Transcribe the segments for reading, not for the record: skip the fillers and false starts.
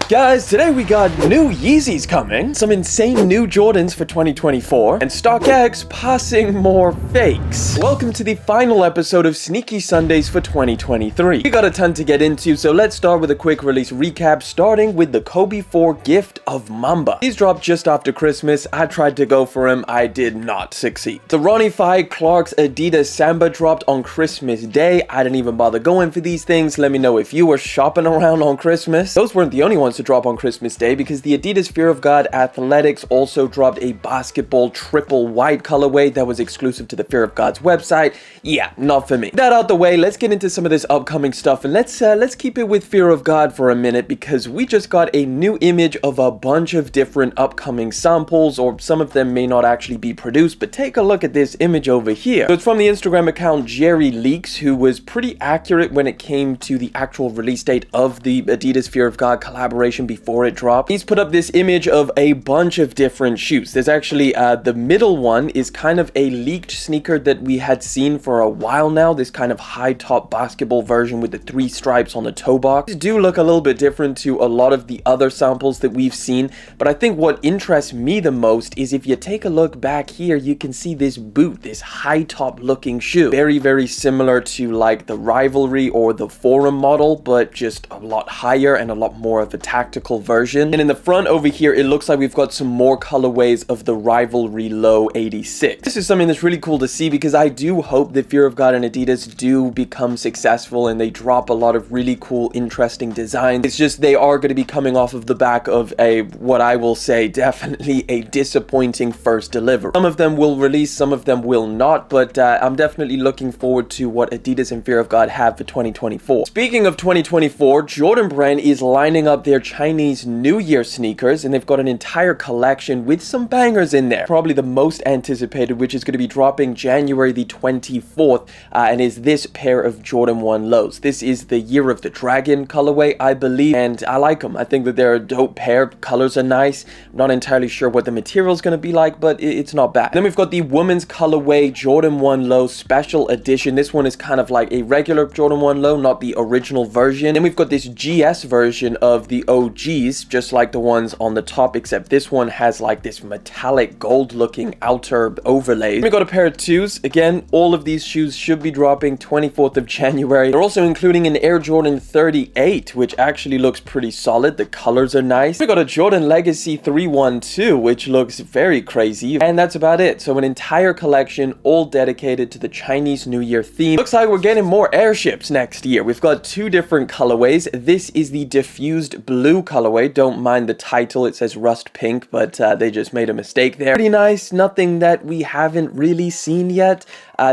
Guys, today we got new Yeezys coming, some insane new Jordans for 2024, and Stockx passing more fakes. Welcome to the final episode of Sneaky Sundays for 2023. We got a ton to get into, so let's start with a quick release recap, starting with the Kobe 4 Gift of Mamba. These dropped just after Christmas. I tried to go for him, I did not succeed. The Ronnie Fieg Clark's Adidas Samba dropped on Christmas Day. I didn't even bother going for these things. Let me know if you were shopping around on Christmas. Those weren't the only ones to drop on Christmas Day, because the Adidas Fear of God Athletics also dropped a basketball triple white colorway that was exclusive to the Fear of God's website. Yeah, not for me. That out the way, let's get into some of this upcoming stuff, and let's keep it with Fear of God for a minute, because we just got a new image of a bunch of different upcoming samples, or some of them may not actually be produced, but take a look at this image over here. So it's from the Instagram account Jerry Leaks, who was pretty accurate when it came to the actual release date of the Adidas Fear of God collaboration before it dropped. He's put up this image of a bunch of different shoes. There's actually the middle one is kind of a leaked sneaker that we had seen for a while now, this kind of high top basketball version with the 3 stripes on the toe box. These do look a little bit different to a lot of the other samples that we've seen, but I think what interests me the most is if you take a look back here, you can see this boot, this high top looking shoe. Very similar to like the Rivalry or the Forum model, but just a lot higher and a lot more of a tactical version. And in the front over here, it looks like we've got some more colorways of the Rivalry Low 86. This is something that's really cool to see, because I do hope that Fear of God and Adidas do become successful and they drop a lot of really cool, interesting designs. It's just they are going to be coming off of the back of what I will say, definitely a disappointing first delivery. Some of them will release, some of them will not, but I'm definitely looking forward to what Adidas and Fear of God have for 2024. Speaking of 2024, Jordan Brand is lining up their Chinese New Year sneakers, and they've got an entire collection with some bangers in there. Probably the most anticipated, which is going to be dropping January the 24th, and is this pair of Jordan 1 lows. This is the Year of the Dragon colorway, I believe, and I like them. I think that they're a dope pair. Colors are nice. I'm not entirely sure what the material is going to be like, but it's not bad. Then we've got the women's colorway Jordan 1 low special edition. This one is kind of like a regular Jordan 1 low, not the original version. Then we've got this GS version of the OGs, just like the ones on the top, except this one has like this metallic gold looking outer overlay. We got a pair of 2s. Again, all of these shoes should be dropping 24th of January. They're also including an Air Jordan 38, which actually looks pretty solid. The colors are nice. We got a Jordan Legacy 312, which looks very crazy, and that's about it. So an entire collection all dedicated to the Chinese New Year theme. Looks like we're getting more Airships next year. We've got 2 different colorways. This is the diffused blue colorway. Don't mind the title, it says rust pink, but they just made a mistake there. Pretty nice, nothing that we haven't really seen yet.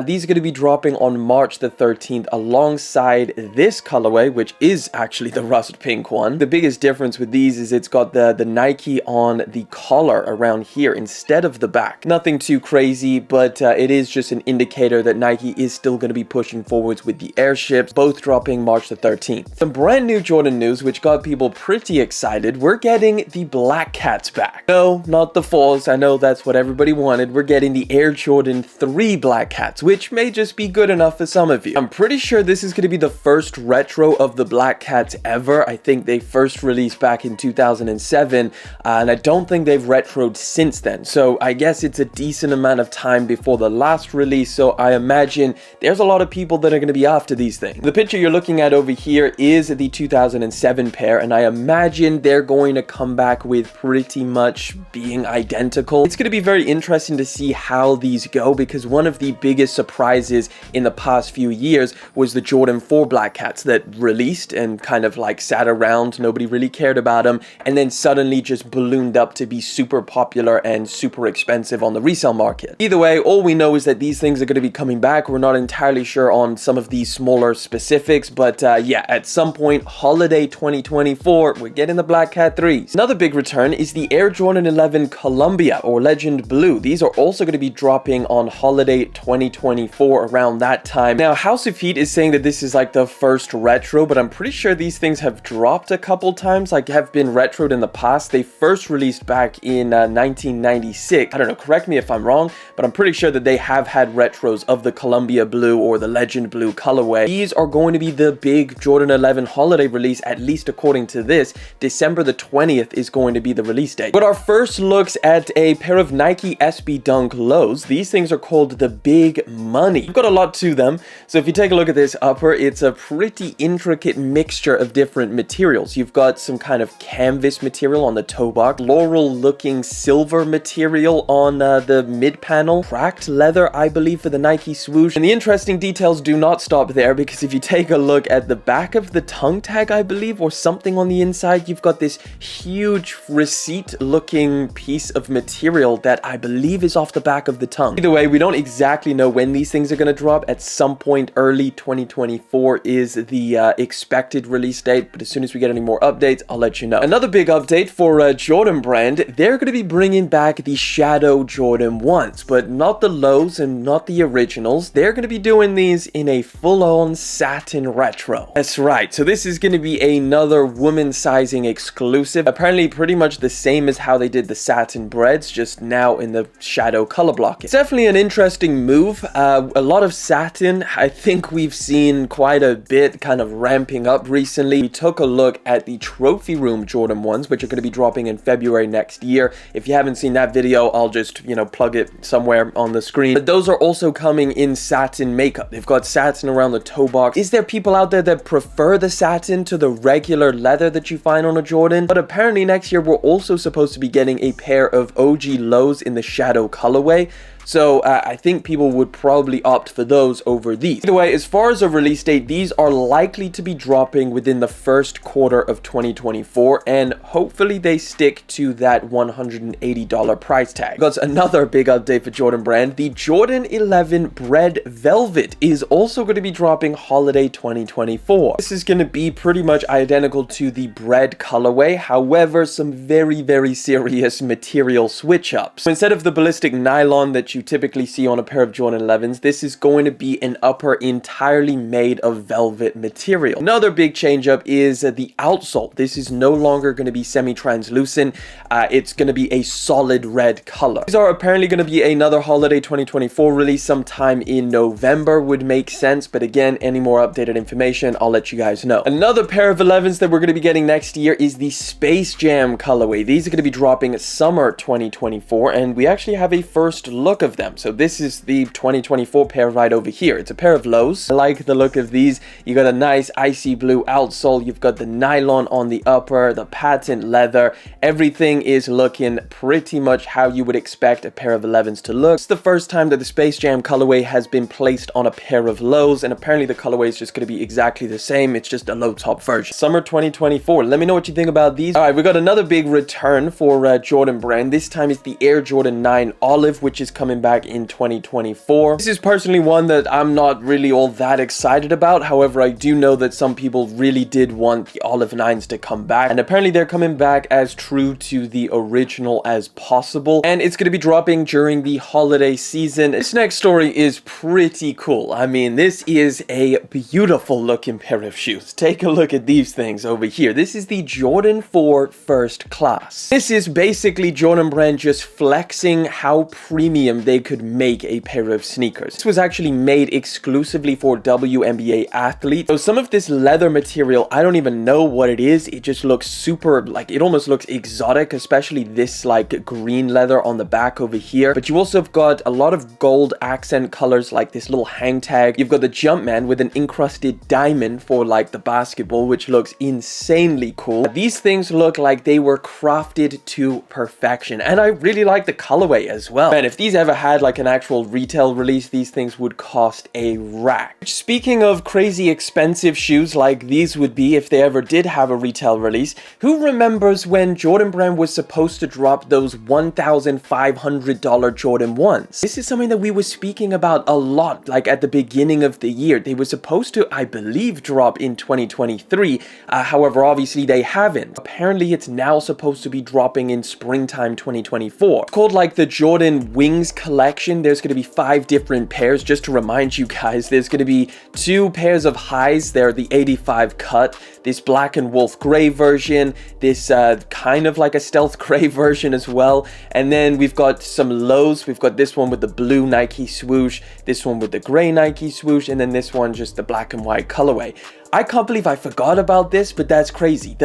These are going to be dropping on March the 13th alongside this colorway, which is actually the rust pink one. The biggest difference with these is it's got the Nike on the collar around here instead of the back. Nothing too crazy, but it is just an indicator that Nike is still going to be pushing forwards with the Airships, both dropping March the 13th. Some brand new Jordan news, which got people pretty excited. We're getting the Black Cats back. No, not the 4s. I know that's what everybody wanted. We're getting the Air Jordan 3 Black Cats, which may just be good enough for some of you. I'm pretty sure this is going to be the first retro of the Black Cats ever. I think they first released back in 2007, and I don't think they've retroed since then. So I guess it's a decent amount of time before the last release, so I imagine there's a lot of people that are going to be after these things. The picture you're looking at over here is the 2007 pair, and I imagine they're going to come back with pretty much being identical. It's going to be very interesting to see how these go, because one of the biggest surprises in the past few years was the Jordan 4 Black Cats that released and kind of like sat around, nobody really cared about them, and then suddenly just ballooned up to be super popular and super expensive on the resale market. Either way, all we know is that these things are going to be coming back. We're not entirely sure on some of these smaller specifics, but yeah, at some point, holiday 2024, we're getting the Black Cat 3s. Another big return is the Air Jordan 11 Columbia or Legend Blue. These are also going to be dropping on holiday 2024. 2024 around that time. Now, House of Heat is saying that this is like the first retro, but I'm pretty sure these things have dropped a couple times, like have been retroed in the past. They first released back in 1996. I don't know, correct me if I'm wrong, but I'm pretty sure that they have had retros of the Columbia Blue or the Legend Blue colorway. These are going to be the big Jordan 11 holiday release, at least according to this. December the 20th is going to be the release date. But our first looks at a pair of Nike SB Dunk lows. These things are called the Big Money. We've got a lot to them. So if you take a look at this upper, it's a pretty intricate mixture of different materials. You've got some kind of canvas material on the toe box, floral looking silver material on the mid panel, cracked leather, I believe, for the Nike swoosh. And the interesting details do not stop there, because if you take a look at the back of the tongue tag, I believe, or something on the inside, you've got this huge receipt looking piece of material that I believe is off the back of the tongue. Either way, we don't exactly know when these things are going to drop. At some point early 2024 is the expected release date, but as soon as we get any more updates, I'll let you know. Another big update for Jordan Brand, they're going to be bringing back the Shadow Jordan 1s, but not the lows and not the originals. They're going to be doing these in a full-on satin retro. That's right, so this is going to be another woman sizing exclusive, apparently pretty much the same as how they did the satin Breds, just now in the shadow color blocking. It's definitely an interesting move. A lot of satin, I think we've seen quite a bit kind of ramping up recently. We took a look at the Trophy Room Jordan 1s, which are going to be dropping in February next year. If you haven't seen that video, I'll just, you know, plug it somewhere on the screen. But those are also coming in satin makeup. They've got satin around the toe box. Is there people out there that prefer the satin to the regular leather that you find on a Jordan? But apparently next year we're also supposed to be getting a pair of OG lows in the shadow colorway. So I think people would probably opt for those over these. Either way, as far as a release date, these are likely to be dropping within the first quarter of 2024, and hopefully they stick to that $180 price tag. Got another big update for Jordan Brand. The Jordan 11 Bred Velvet is also going to be dropping holiday 2024. This is going to be pretty much identical to the Bred colorway, however, some very, very serious material switch ups. So instead of the ballistic nylon that you typically see on a pair of Jordan 11s, this is going to be an upper entirely made of velvet material. Another big change up is the outsole. This is no longer going to be semi-translucent. It's going to be a solid red color. These are apparently going to be another holiday 2024 release sometime in November, would make sense, but again, any more updated information, I'll let you guys know. Another pair of 11s that we're going to be getting next year is the Space Jam colorway. These are going to be dropping summer 2024, and we actually have a first look of them. So this is the 2024 pair right over here. It's a pair of lows. I like the look of these. You got a nice icy blue outsole. You've got the nylon on the upper, the patent leather. Everything is looking pretty much how you would expect a pair of 11s to look. It's the first time that the Space Jam colorway has been placed on a pair of lows, and apparently the colorway is just going to be exactly the same. It's just a low top version. Summer 2024. Let me know what you think about these. All right, we got another big return for Jordan Brand. This time it's the Air Jordan 9 Olive, which is coming back in 2024. This is personally one that I'm not really all that excited about. However, I do know that some people really did want the Olive 9s to come back, and apparently they're coming back as true to the original as possible, and it's going to be dropping during the holiday season. This next story is pretty cool. I mean, this is a beautiful looking pair of shoes. Take a look at these things over here. This is the Jordan 4 First Class. This is basically Jordan Brand just flexing how premium they could make a pair of sneakers. This was actually made exclusively for WNBA athletes. So some of this leather material, I don't even know what it is. It just looks super, like, it almost looks exotic, especially this like green leather on the back over here. But you also have got a lot of gold accent colors, like this little hang tag. You've got the Jumpman with an encrusted diamond for like the basketball, which looks insanely cool. These things look like they were crafted to perfection, and I really like the colorway as well. Man, if these ever had like an actual retail release, these things would cost a rack. Speaking of crazy expensive shoes like these would be if they ever did have a retail release, who remembers when Jordan Brand was supposed to drop those $1,500 Jordan 1s? This is something that we were speaking about a lot, like at the beginning of the year. They were supposed to, I believe, drop in 2023. However, obviously they haven't. Apparently it's now supposed to be dropping in springtime 2024. It's called like the Jordan Wings collection, there's going to be 5 different pairs. Just to remind you guys, there's going to be 2 pairs of highs. They're the 85 cut, this black and wolf gray version, this kind of like a stealth gray version as well. And then we've got some lows. We've got this one with the blue Nike swoosh, this one with the gray Nike swoosh, and then this one just the black and white colorway. I can't believe I forgot about this, but that's crazy.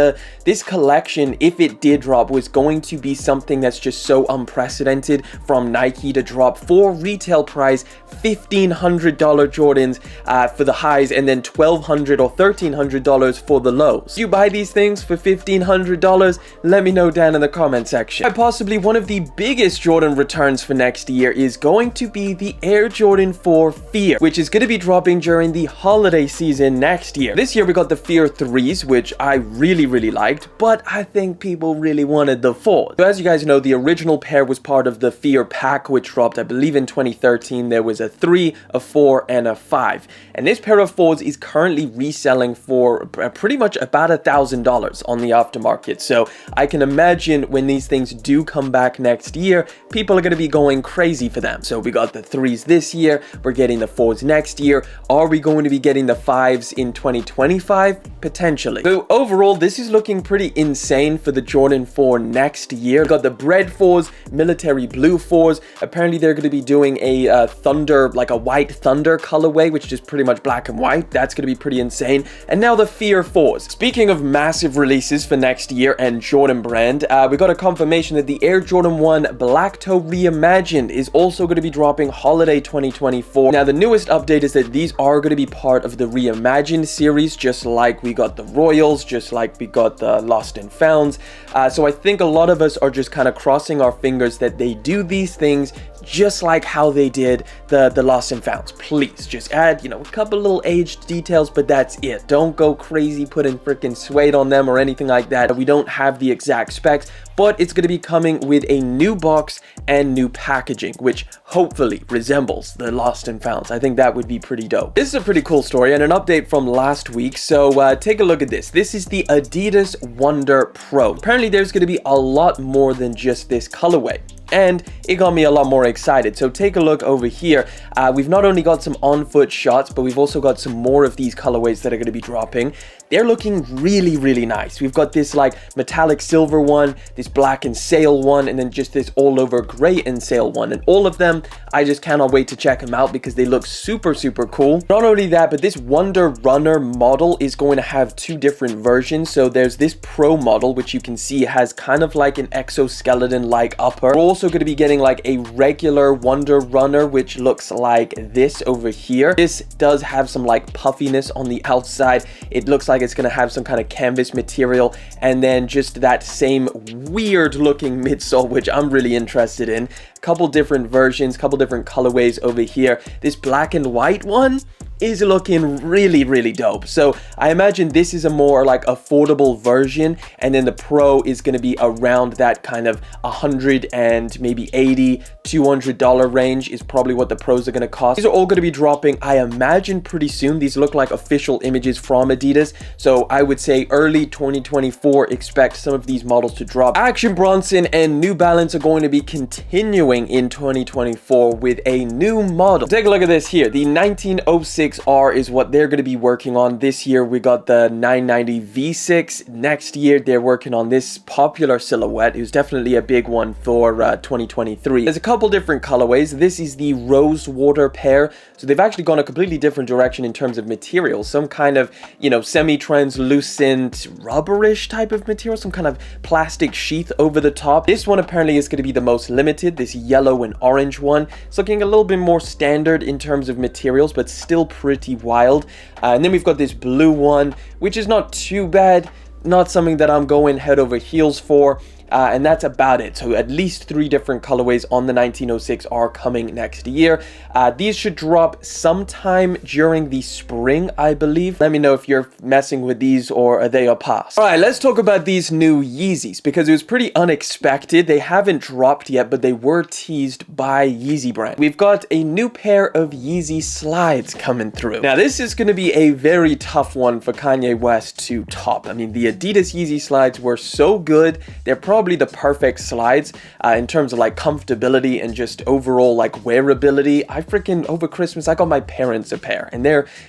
This collection, if it did drop, was going to be something that's just so unprecedented from Nike to drop for retail price $1,500 Jordans for the highs, and then $1,200 or $1,300 for the lows. You buy these things for $1,500? Let me know down in the comment section. And possibly one of the biggest Jordan returns for next year is going to be the Air Jordan 4 Fear, which is going to be dropping during the holiday season next year. This year we got the Fear 3s, which I really liked, but I think people really wanted the 4s. So as you guys know, the original pair was part of the Fear pack, which dropped, I believe, in 2013. There was a 3, a 4, and a 5. And this pair of 4s is currently reselling for pretty much about $1,000 on the aftermarket. So I can imagine when these things do come back next year, people are going to be going crazy for them. So we got the 3s this year, we're getting the 4s next year. Are we going to be getting the 5s in 2025? Potentially. So overall, this is looking pretty insane for the Jordan 4 next year. We've got the Bred 4s, military blue 4s. Apparently they're going to be doing a thunder, like a white thunder colorway, which is pretty much black and white. That's going to be pretty insane. And now the Fear 4s. Speaking of massive releases for next year and Jordan brand, we got a confirmation that the Air Jordan 1 Black Toe Reimagined is also going to be dropping holiday 2024. Now the newest update is that these are going to be part of the Reimagined series, just like we got the Royals, just like we got the Lost and Founds. So I think a lot of us are just kind of crossing our fingers that they do these things just like how they did the Lost and Founds. Please just add, a couple little aged details, but that's it. Don't go crazy putting freaking suede on them or anything like that. We don't have the exact specs, but it's going to be coming with a new box and new packaging, which hopefully resembles the Lost and Founds. I think that would be pretty dope. This is a pretty cool story and an update from last week. So take a look at this. This is the Adidas Wonder Pro. Apparently there's going to be a lot more than just this colorway, and it got me a lot more excited. So take a look over here. We've not only got some on-foot shots, but we've also got some more of these colorways that are going to be dropping. They're looking really nice. We've got this like metallic silver one, this black and sail one, and then just this all over gray and sail one. And all of them, I just cannot wait to check them out because they look super cool. Not only that, but this Wonder Runner model is going to have 2 different versions. So there's this Pro model, which you can see has kind of like an exoskeleton-like upper. We're also going to be getting like a regular Wonder Runner, which looks like this over here. This does have some like puffiness on the outside. It looks like it's going to have some kind of canvas material, and then just that same weird looking midsole, which I'm really interested in. Couple different versions, couple different colorways over here. This black and white one is looking really dope. So I imagine this is a more like affordable version, and then the Pro is going to be around that kind of $100 and maybe $80, $200 range is probably what the Pros are going to cost. These are all going to be dropping, I imagine, pretty soon. These look like official images from Adidas, so I would say early 2024 expect some of these models to drop. Action Bronson and New Balance are going to be continuing in 2024 with a new model. Take a look at this here. The 1906 R is what they're going to be working on this year. We got the 990 V6. Next year they're working on this popular silhouette. It was definitely a big one for 2023. There's a couple different colorways. This is the Rose Water pair. So they've actually gone a completely different direction in terms of material. Some kind of, semi-translucent rubberish type of material, some kind of plastic sheath over the top. This one apparently is going to be the most limited, this yellow and orange one. It's looking a little bit more standard in terms of materials, but still pretty wild. And then we've got this blue one, which is not too bad, not something that I'm going head over heels for. And that's about it. So at least 3 different colorways on the 1906 are coming next year. These should drop sometime during the spring, I believe. Let me know if you're messing with these or are they a pass. All right, let's talk about these new Yeezys because it was pretty unexpected. They haven't dropped yet, but they were teased by Yeezy brand. We've got a new pair of Yeezy slides coming through. Now, this is going to be a very tough one for Kanye West to top. I mean, the Adidas Yeezy slides were so good. They're probably probably the perfect slides in terms of like comfortability and just overall like wearability. I freaking, over Christmas, I got my parents a pair and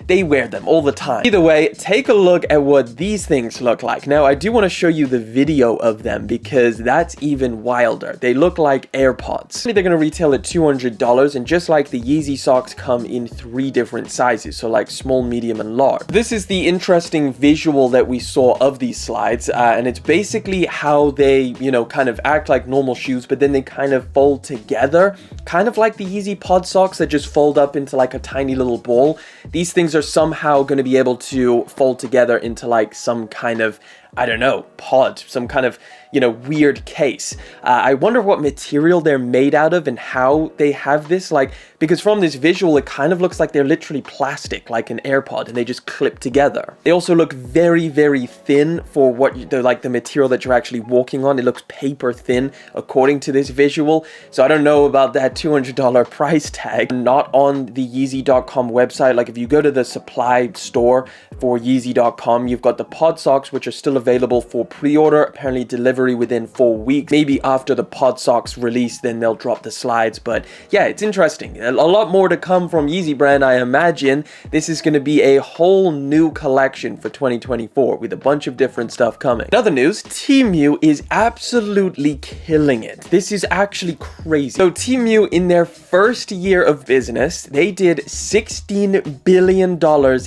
they wear them all the time. Either way, take a look at what these things look like. Now, I do want to show you the video of them because that's even wilder. They look like AirPods. They're going to retail at $200, and just like the Yeezy socks come in 3 different sizes, so like small, medium, and large. This is the interesting visual that we saw of these slides, and it's basically how they, you know, kind of act like normal shoes, but then they kind of fold together, kind of like the Yeezy pod socks that just fold up into like a tiny little ball. These things are somehow going to be able to fold together into like some kind of, I don't know, pod, some kind of, you know, weird case. I wonder what material they're made out of and how they have this, like, because from this visual, it kind of looks like they're literally plastic, like an AirPod, and they just clip together. They also look very, very thin for what they're like, the material that you're actually walking on. It looks paper thin according to this visual. So I don't know about that $200 price tag. Not on the Yeezy.com website. Like if you go to the supply store for Yeezy.com, you've got the pod socks, which are still available for pre-order, apparently delivery within 4 weeks. Maybe after the pod socks release, then they'll drop the slides. But yeah, it's interesting. A lot more to come from Yeezy brand, I imagine. This is going to be a whole new collection for 2024 with a bunch of different stuff coming. In other news, Temu is absolutely killing it. This is actually crazy. So Temu, in their first year of business, they did $16 billion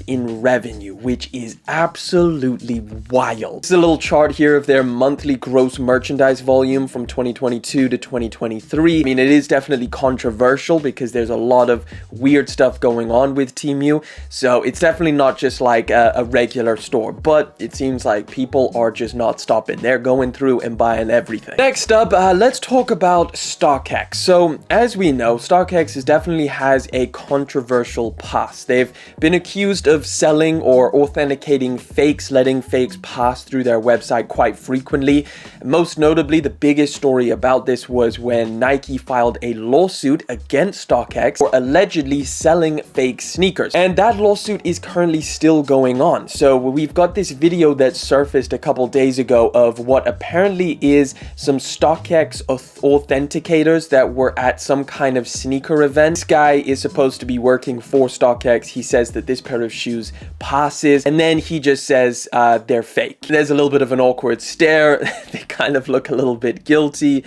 in revenue, which is absolutely wild. This is a little chart here of their monthly gross merchandise volume from 2022 to 2023. I mean, it is definitely controversial because there's a lot of weird stuff going on with Temu, so it's definitely not just like a regular store, but it seems like people are just not stopping. They're going through and buying everything. Next up, let's talk about Stockx. So as we know, Stockx definitely has a controversial past. They've been accused of selling or authenticating fakes, letting fakes pass through their website quite frequently. Most notably, the biggest story about this was when Nike filed a lawsuit against Stockx for allegedly selling fake sneakers, and that lawsuit is currently still going on. So we've got this video that surfaced a couple days ago of what apparently is some Stockx authenticators that were at some kind of sneaker event. This guy is supposed to be working for Stockx. He says that this pair of shoes passes, and then he just says they're fake. There's a little bit of an awkward stare. They kind of look a little bit guilty.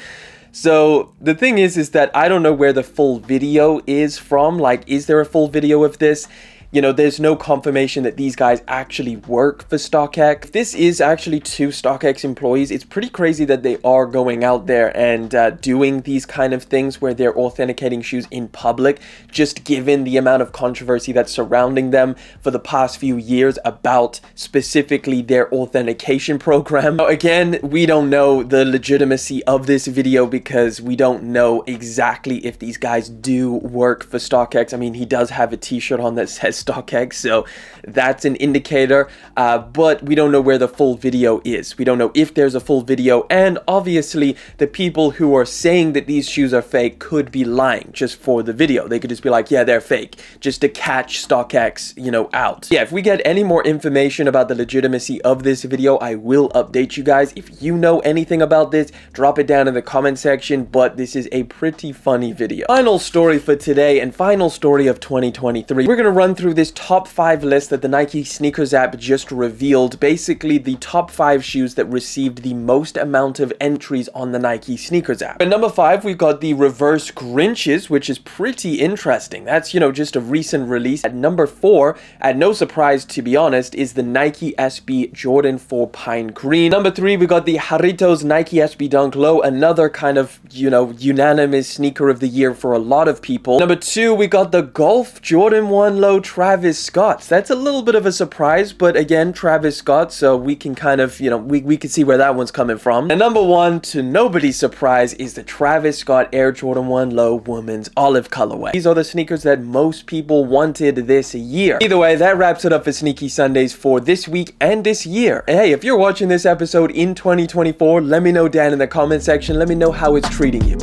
So the thing is that I don't know where the full video is from. Like, is there a full video of this? You know, there's no confirmation that these guys actually work for Stockx. This is actually 2 Stockx employees. It's pretty crazy that they are going out there and doing these kind of things where they're authenticating shoes in public, just given the amount of controversy that's surrounding them for the past few years about specifically their authentication program. Now, again, we don't know the legitimacy of this video because we don't know exactly if these guys do work for Stockx. I mean, he does have a t-shirt on that says Stockx, so that's an indicator, but we don't know where the full video is. We don't know if there's a full video, and obviously the people who are saying that these shoes are fake could be lying just for the video. They could just be like, yeah, they're fake, just to catch Stockx, you know, out. Yeah, if we get any more information about the legitimacy of this video, I will update you guys. If you know anything about this, drop it down in the comment section, but this is a pretty funny video. Final story for today, and final story of 2023. We're gonna run through this top 5 list that the Nike Sneakers app just revealed. Basically, the top 5 shoes that received the most amount of entries on the Nike Sneakers app. At number 5, we've got the Reverse Grinches, which is pretty interesting. That's, you know, just a recent release. At number 4, at no surprise to be honest, is the Nike SB Jordan 4 Pine Green. Number 3, we got the Jarritos Nike SB Dunk Low, another kind of, you know, unanimous sneaker of the year for a lot of people. Number 2, we got the Golf Jordan 1 Low Travis Scott. That's a little bit of a surprise, but again, Travis Scott, so we can kind of, you know, we can see where that one's coming from. And number 1, to nobody's surprise, is the Travis Scott Air Jordan 1 Low Women's Olive colorway. These are the sneakers that most people wanted this year. Either way, that wraps it up for Sneaky Sundays for this week and this year. And hey, if you're watching this episode in 2024, let me know down in the comment section. Let me know how it's treating you.